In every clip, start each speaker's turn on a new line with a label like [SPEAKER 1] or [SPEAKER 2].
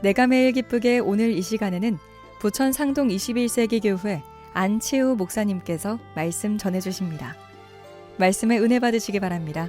[SPEAKER 1] 내가 매일 기쁘게 오늘 이 시간에는 부천 상동 21세기 교회 안치우 목사님께서 말씀 전해주십니다. 말씀에 은혜 받으시기 바랍니다.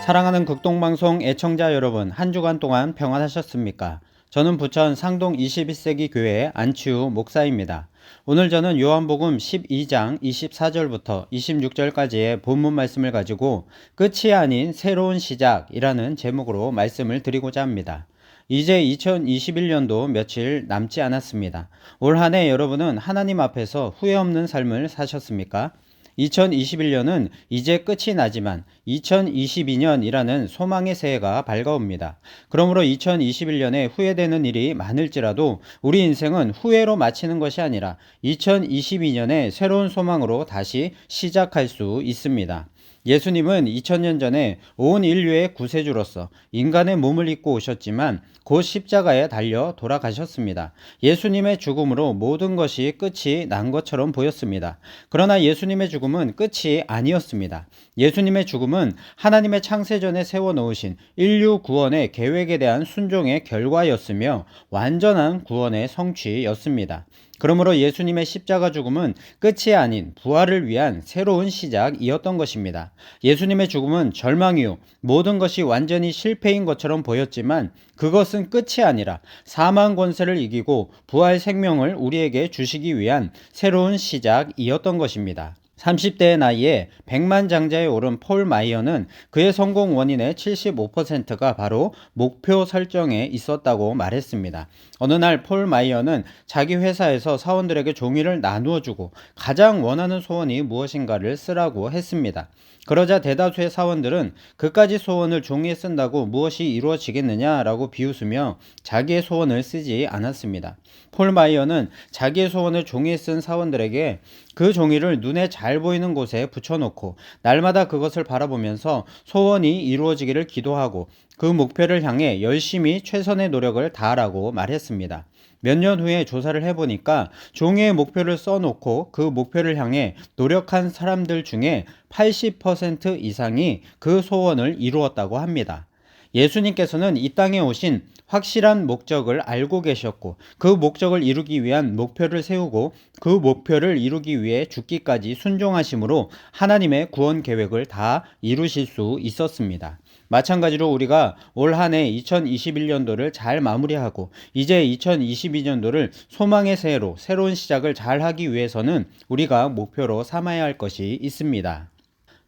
[SPEAKER 2] 사랑하는 극동방송 애청자 여러분, 한 주간 동안 평안하셨습니까? 저는 부천 상동 21세기 교회 안치우 목사입니다. 오늘 저는 요한복음 12장 24절부터 26절까지의 본문 말씀을 가지고 끝이 아닌 새로운 시작이라는 제목으로 말씀을 드리고자 합니다. 이제 2021년도 며칠 남지 않았습니다. 올 한 해 여러분은 하나님 앞에서 후회 없는 삶을 사셨습니까? 2021년은 이제 끝이 나지만 2022년이라는 소망의 새해가 밝아옵니다. 그러므로 2021년에 후회되는 일이 많을지라도 우리 인생은 후회로 마치는 것이 아니라 2022년에 새로운 소망으로 다시 시작할 수 있습니다. 예수님은 2000년 전에 온 인류의 구세주로서 인간의 몸을 입고 오셨지만 곧 십자가에 달려 돌아가셨습니다. 예수님의 죽음으로 모든 것이 끝이 난 것처럼 보였습니다. 그러나 예수님의 죽음은 끝이 아니었습니다. 예수님의 죽음은 하나님의 창세전에 세워놓으신 인류 구원의 계획에 대한 순종의 결과였으며 완전한 구원의 성취였습니다. 그러므로 예수님의 십자가 죽음은 끝이 아닌 부활을 위한 새로운 시작이었던 것입니다. 예수님의 죽음은 절망 이후 모든 것이 완전히 실패인 것처럼 보였지만 그것은 끝이 아니라 사망 권세를 이기고 부활 생명을 우리에게 주시기 위한 새로운 시작이었던 것입니다. 30대의 나이에 백만장자에 오른 폴 마이어는 그의 성공 원인의 75%가 바로 목표 설정에 있었다고 말했습니다. 어느 날 폴 마이어는 자기 회사에서 사원들에게 종이를 나누어 주고 가장 원하는 소원이 무엇인가를 쓰라고 했습니다. 그러자 대다수의 사원들은 그까지 소원을 종이에 쓴다고 무엇이 이루어지겠느냐라고 비웃으며 자기의 소원을 쓰지 않았습니다. 폴 마이어는 자기의 소원을 종이에 쓴 사원들에게 그 종이를 눈에 잘 보이는 곳에 붙여놓고 날마다 그것을 바라보면서 소원이 이루어지기를 기도하고 그 목표를 향해 열심히 최선의 노력을 다하라고 말했습니다. 몇 년 후에 조사를 해보니까 종이에 목표를 써놓고 그 목표를 향해 노력한 사람들 중에 80% 이상이 그 소원을 이루었다고 합니다. 예수님께서는 이 땅에 오신 확실한 목적을 알고 계셨고 그 목적을 이루기 위한 목표를 세우고 그 목표를 이루기 위해 죽기까지 순종하심으로 하나님의 구원 계획을 다 이루실 수 있었습니다. 마찬가지로 우리가 올 한 해 2021년도를 잘 마무리하고 이제 2022년도를 소망의 새해로 새로운 시작을 잘 하기 위해서는 우리가 목표로 삼아야 할 것이 있습니다.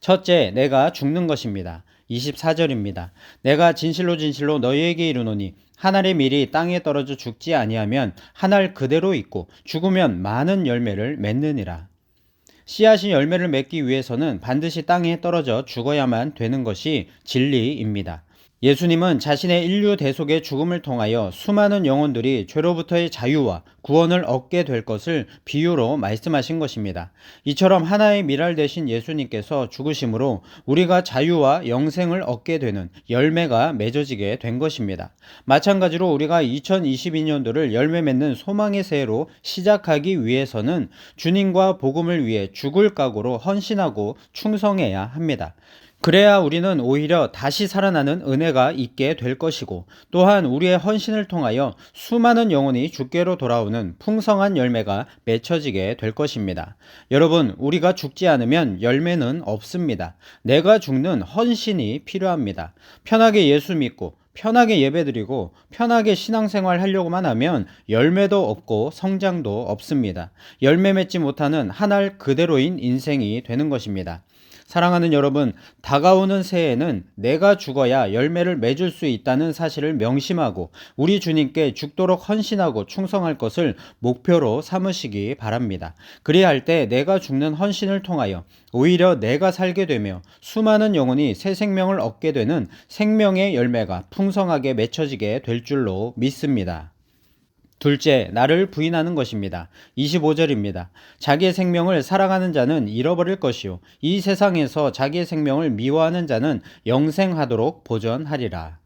[SPEAKER 2] 첫째, 내가 죽는 것입니다. 24절입니다. 내가 진실로 진실로 너희에게 이르노니 한 알의 밀이 땅에 떨어져 죽지 아니하면 한 알 그대로 있고 죽으면 많은 열매를 맺느니라. 씨앗이 열매를 맺기 위해서는 반드시 땅에 떨어져 죽어야만 되는 것이 진리입니다. 예수님은 자신의 인류 대속의 죽음을 통하여 수많은 영혼들이 죄로부터의 자유와 구원을 얻게 될 것을 비유로 말씀하신 것입니다. 이처럼 하나의 밀알 되신 예수님께서 죽으심으로 우리가 자유와 영생을 얻게 되는 열매가 맺어지게 된 것입니다. 마찬가지로 우리가 2022년도를 열매 맺는 소망의 새해로 시작하기 위해서는 주님과 복음을 위해 죽을 각오로 헌신하고 충성해야 합니다. 그래야 우리는 오히려 다시 살아나는 은혜가 있게 될 것이고 또한 우리의 헌신을 통하여 수많은 영혼이 주께로 돌아오는 풍성한 열매가 맺혀지게 될 것입니다. 여러분, 우리가 죽지 않으면 열매는 없습니다. 내가 죽는 헌신이 필요합니다. 편하게 예수 믿고 편하게 예배드리고 편하게 신앙생활 하려고만 하면 열매도 없고 성장도 없습니다. 열매 맺지 못하는 한 알 그대로인 인생이 되는 것입니다. 사랑하는 여러분, 다가오는 새해에는 내가 죽어야 열매를 맺을 수 있다는 사실을 명심하고 우리 주님께 죽도록 헌신하고 충성할 것을 목표로 삼으시기 바랍니다. 그래야 할 때 내가 죽는 헌신을 통하여 오히려 내가 살게 되며 수많은 영혼이 새 생명을 얻게 되는 생명의 열매가 풍성하게 맺혀지게 될 줄로 믿습니다. 둘째, 나를 부인하는 것입니다. 25절입니다. 자기의 생명을 사랑하는 자는 잃어버릴 것이요 이 세상에서 자기의 생명을 미워하는 자는 영생하도록 보전하리라.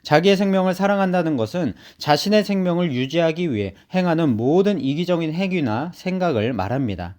[SPEAKER 2] 자기의 생명을 사랑한다는 것은 자신의 생명을 유지하기 위해 행하는 모든 이기적인 행위나 생각을 말합니다.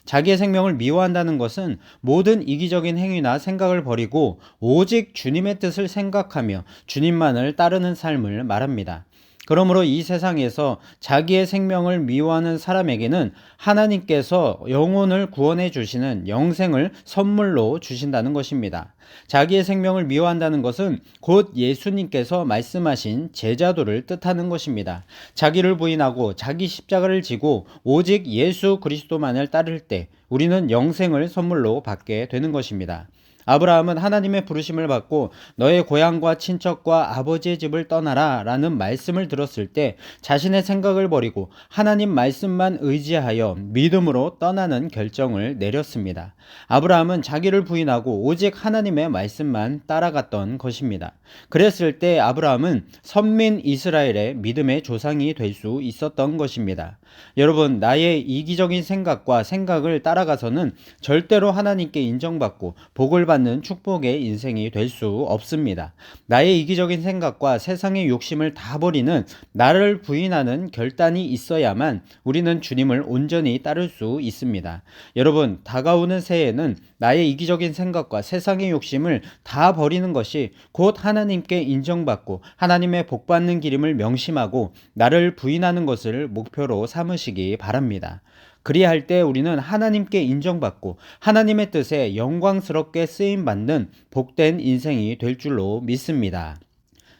[SPEAKER 2] 자기의 생명을 미워한다는 것은 모든 이기적인 행위나 생각을 버리고 오직 주님의 뜻을 생각하며 주님만을 따르는 삶을 말합니다. 그러므로 이 세상에서 자기의 생명을 미워하는 사람에게는 하나님께서 영혼을 구원해 주시는 영생을 선물로 주신다는 것입니다. 자기의 생명을 미워한다는 것은 곧 예수님께서 말씀하신 제자도를 뜻하는 것입니다. 자기를 부인하고 자기 십자가를 지고 오직 예수 그리스도만을 따를 때 우리는 영생을 선물로 받게 되는 것입니다. 아브라함은 하나님의 부르심을 받고 너의 고향과 친척과 아버지의 집을 떠나라 라는 말씀을 들었을 때 자신의 생각을 버리고 하나님 말씀만 의지하여 믿음으로 떠나는 결정을 내렸습니다. 아브라함은 자기를 부인하고 오직 하나님의 말씀만 따라갔던 것입니다. 그랬을 때 아브라함은 선민 이스라엘의 믿음의 조상이 될 수 있었던 것입니다. 여러분, 나의 이기적인 생각을 따라가서는 절대로 하나님께 인정받고 복을 받는 축복의 인생이 될 수 없습니다. 나의 이기적인 생각과 세상의 욕심을 다 버리는 나를 부인하는 결단이 있어야만 우리는 주님을 온전히 따를 수 있습니다. 여러분, 다가오는 새해에는 나의 이기적인 생각과 세상의 욕심을 다 버리는 것이 곧 하나님께 인정받고 하나님의 복받는 길임을 명심하고 나를 부인하는 것을 목표로 삼으시기 바랍니다. 그리할 때 우리는 하나님께 인정받고 하나님의 뜻에 영광스럽게 쓰임받는 복된 인생이 될 줄로 믿습니다.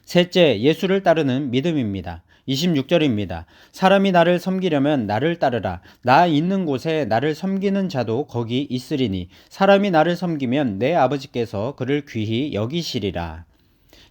[SPEAKER 2] 셋째, 예수를 따르는 믿음입니다. 26절입니다. 사람이 나를 섬기려면 나를 따르라. 나 있는 곳에 나를 섬기는 자도 거기 있으리니 사람이 나를 섬기면 내 아버지께서 그를 귀히 여기시리라.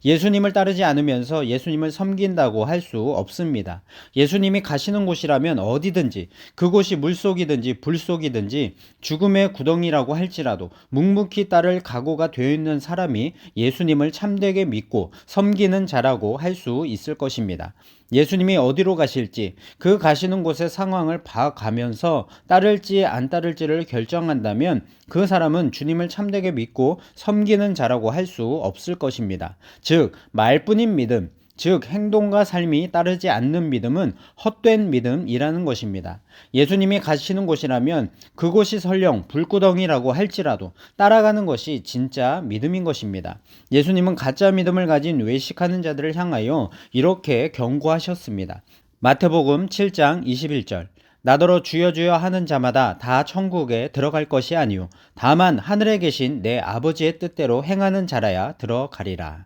[SPEAKER 2] 예수님을 따르지 않으면서 예수님을 섬긴다고 할 수 없습니다. 예수님이 가시는 곳이라면 어디든지, 그곳이 물속이든지 불속이든지 죽음의 구덩이라고 할지라도 묵묵히 따를 각오가 되어 있는 사람이 예수님을 참되게 믿고 섬기는 자라고 할 수 있을 것입니다. 예수님이 어디로 가실지 그 가시는 곳의 상황을 봐가면서 따를지 안 따를지를 결정한다면 그 사람은 주님을 참되게 믿고 섬기는 자라고 할 수 없을 것입니다. 즉 말뿐인 믿음, 즉 행동과 삶이 따르지 않는 믿음은 헛된 믿음이라는 것입니다. 예수님이 가시는 곳이라면 그곳이 설령 불구덩이라고 할지라도 따라가는 것이 진짜 믿음인 것입니다. 예수님은 가짜 믿음을 가진 외식하는 자들을 향하여 이렇게 경고하셨습니다. 마태복음 7장 21절 나더러 주여 주여 하는 자마다 다 천국에 들어갈 것이 아니요 다만 하늘에 계신 내 아버지의 뜻대로 행하는 자라야 들어가리라.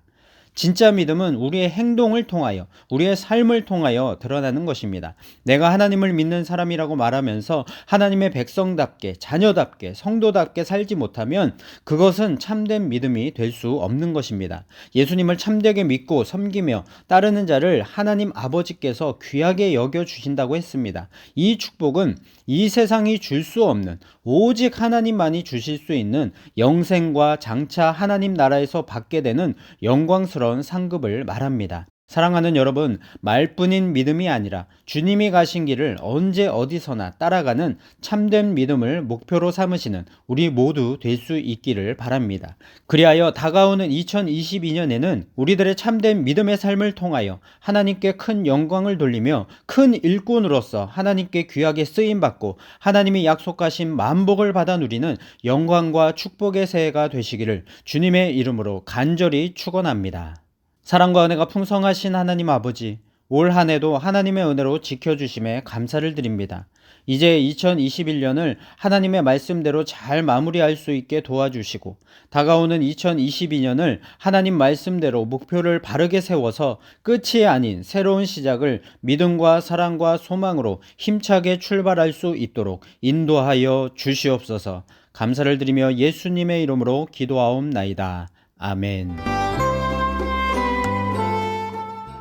[SPEAKER 2] 진짜 믿음은 우리의 행동을 통하여, 우리의 삶을 통하여 드러나는 것입니다. 내가 하나님을 믿는 사람이라고 말하면서 하나님의 백성답게, 자녀답게, 성도답게 살지 못하면 그것은 참된 믿음이 될 수 없는 것입니다. 예수님을 참되게 믿고 섬기며 따르는 자를 하나님 아버지께서 귀하게 여겨주신다고 했습니다. 이 축복은 이 세상이 줄 수 없는 오직 하나님만이 주실 수 있는 영생과 장차 하나님 나라에서 받게 되는 영광스러운 상급을 말합니다. 사랑하는 여러분, 말뿐인 믿음이 아니라 주님이 가신 길을 언제 어디서나 따라가는 참된 믿음을 목표로 삼으시는 우리 모두 될 수 있기를 바랍니다. 그리하여 다가오는 2022년에는 우리들의 참된 믿음의 삶을 통하여 하나님께 큰 영광을 돌리며 큰 일꾼으로서 하나님께 귀하게 쓰임받고 하나님이 약속하신 만복을 받아 누리는 영광과 축복의 새해가 되시기를 주님의 이름으로 간절히 축원합니다. 사랑과 은혜가 풍성하신 하나님 아버지, 올 한 해도 하나님의 은혜로 지켜주심에 감사를 드립니다. 이제 2021년을 하나님의 말씀대로 잘 마무리할 수 있게 도와주시고 다가오는 2022년을 하나님 말씀대로 목표를 바르게 세워서 끝이 아닌 새로운 시작을 믿음과 사랑과 소망으로 힘차게 출발할 수 있도록 인도하여 주시옵소서. 감사를 드리며 예수님의 이름으로 기도하옵나이다. 아멘.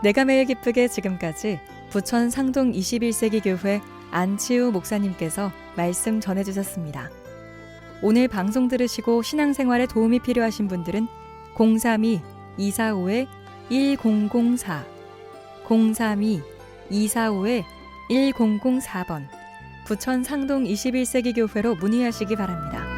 [SPEAKER 1] 내가 매일 기쁘게 지금까지 부천 상동 21세기 교회 안치우 목사님께서 말씀 전해주셨습니다. 오늘 방송 들으시고 신앙생활에 도움이 필요하신 분들은 032-245-1004 032-245-1004번 부천 상동 21세기 교회로 문의하시기 바랍니다.